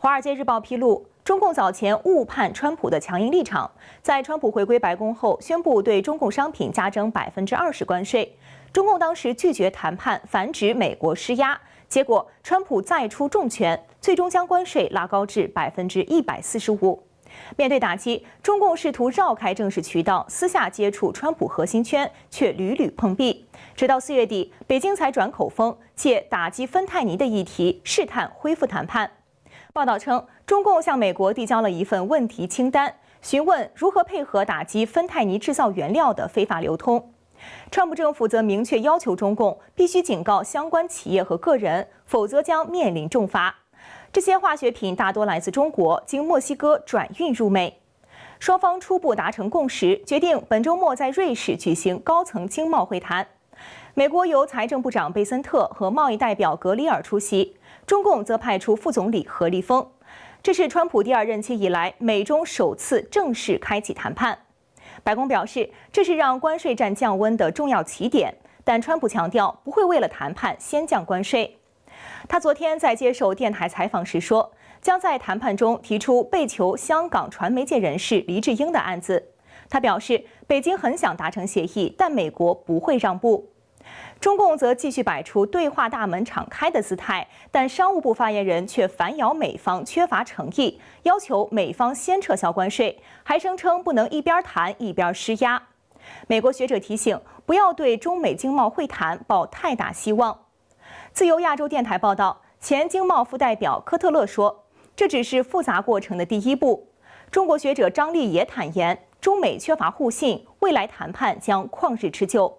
华尔街日报披露，中共早前误判川普的强硬立场，在川普回归白宫后，宣布对中共商品加征20%关税。中共当时拒绝谈判，反指美国施压，结果川普再出重拳，最终将关税拉高至145%。面对打击，中共试图绕开正式渠道，私下接触川普核心圈，却屡屡碰壁。直到4月底，北京才转口风，借打击芬太尼的议题试探恢复谈判。报道称，中共向美国递交了一份问题清单，询问如何配合打击芬太尼制造原料的非法流通。川普政府则明确要求中共必须警告相关企业和个人，否则将面临重罚。这些化学品大多来自中国，经墨西哥转运入美。双方初步达成共识，决定本周末在瑞士举行高层经贸会谈。美国由财政部长贝森特和贸易代表格里尔出席，中共则派出副总理何立峰。这是川普第2任期以来美中首次正式开启谈判。白宫表示，这是让关税战降温的重要起点，但川普强调不会为了谈判先降关税。他昨天在接受电台采访时说，将在谈判中提出被囚香港传媒界人士黎智英的案子。他表示，北京很想达成协议，但美国不会让步。中共则继续摆出对话大门敞开的姿态，但商务部发言人却反咬美方缺乏诚意，要求美方先撤销关税，还声称不能一边谈一边施压。美国学者提醒，不要对中美经贸会谈抱太大希望。自由亚洲电台报道，前经贸副代表科特勒说，这只是复杂过程的第一步。中国学者张丽也坦言，中美缺乏互信，未来谈判将旷日持久。